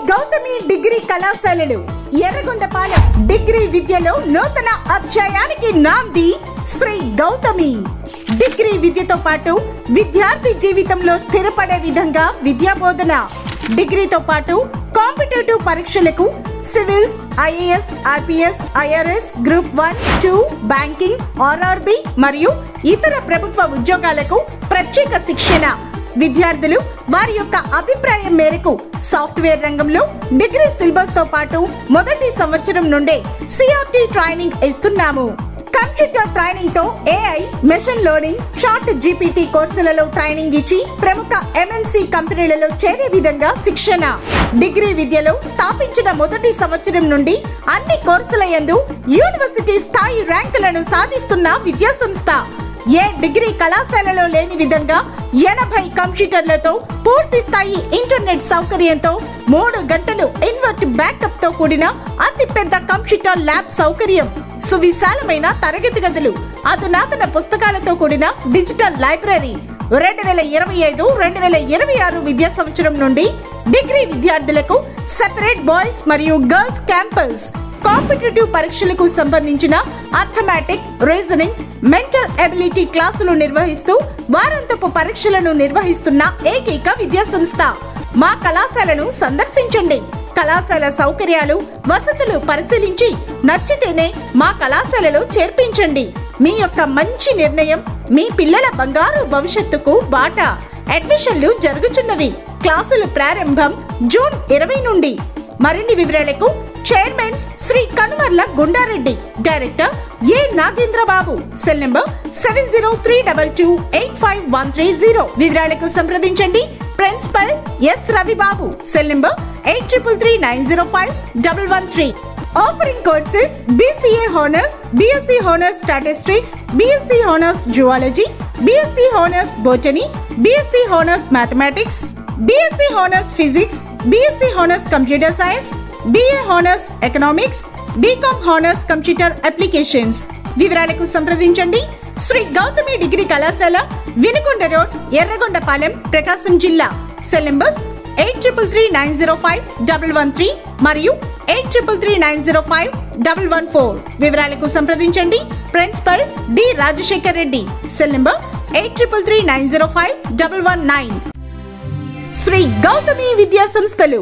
Gautami degree కళాశాలలు Yerragondapalem degree విద్యలో నూతన అధ్యాయానికి నాంది శ్రీ గౌతమి. డిగ్రీ విద్యతో పాటు విద్యార్థి జీవితంలో స్థిరపడే విధంగా విద్యా బోధన. డిగ్రీతో పాటు కాంపిటేటివ్ పరీక్షలకు civils, IAS, IPS, IRS, group 1, 2, banking, RRB మరియు ఇతర ప్రభుత్వ ఉద్యోగాలకు ప్రత్యేక శిక్షణ. విద్యార్థులు వారి యొక్క అభిప్రాయం మేరకు సాఫ్ట్వేర్ రంగంలో డిగ్రీ సిలబస్ తో పాటు మొదటి సంవత్సరం నుండే సిఆర్టీ ట్రైనింగ్ ఇస్తున్నాము. కంప్యూటర్ ట్రైనింగ్ తో AI, machine learning, chat GPT కోర్సులలో ట్రైనింగ్ ఇచ్చి ప్రముఖ ఎంఎన్సి కంపెనీలలో చేరే విధంగా శిక్షణ. డిగ్రీ విద్యలో స్థాపించిన మొదటి సంవత్సరం నుండి అన్ని కోర్సుల యందు యూనివర్సిటీ స్థాయి ర్యాంకులను సాధిస్తున్న విద్యా సంస్థ. ఏ డిగ్రీ కళాశాలలో లేని విధంగా 80 కంప్యూటర్లతో పూర్తి స్థాయి ఇంటర్నెట్ సౌకర్యంతో 3 గంటలు ఇన్వర్ట్ బ్యాకప్ తో కూడిన అతి పెద్ద కంప్యూటర్ ల్యాబ్ సౌకర్యం, సువిశాలమైన తరగతి గదులు, అధునాతన పుస్తకాలతో కూడిన డిజిటల్ లైబ్రరీ. 2025-2026 విద్యా సంవత్సరం నుండి డిగ్రీ విద్యార్థులకు సెపరేట్ బాయ్స్ మరియు గర్ల్స్ క్యాంపస్. కాంపిటేటివ్ పరీక్షలకు సంబంధించిన అథమెటిక్, రీజనింగ్, మెంటల్ ఎబిలిటీ క్లాసులు నిర్వహిస్తూ వారాంతపు పరీక్షలను నిర్వహిస్తున్న ఏకైక విద్యా సంస్థ. మా కళాశాలను సందర్శించండి. కళాశాల సౌకర్యాలు, వసతులు పరిశీలించి నచ్చితేనే మా కళాశాలలో చేర్పించండి. మీ యొక్క మంచి నిర్ణయం మీ పిల్లల బంగారు భవిష్యత్తుకు బాట. అడ్మిషన్లు జరుగుతున్నవి. క్లాసులు ప్రారంభం జూన్ 20 నుండి. మరిన్ని వివరాలకు chairman Shri Kanumarla Gundareddy, director A Nagendrababu, cell number 7032285130. వివరాలకు సంప్రదించండి principal S Ravibabu, cell number 8339051113. Offering courses BCA Honors, BSc Honors Statistics, BSc Honors Zoology, BSc Honors Botany, BSc Honors Mathematics, BSc Honors Physics, BSc Honors Computer Science, BA Honors Economics, BCom Honors Computer Applications. వివరాలకు సంప్రదించండి Shri Gautami degree కళాశాల, Vinukonda road, Yerragondapalem, ప్రకాశం జిల్లా. Cell numbers 8339051113 మరియు 8339051114. వివరాలకు సంప్రదించండి principal D Rajasekhar Reddy, cell number 8339051119. Sri Gautami విద్యా సంస్థలు.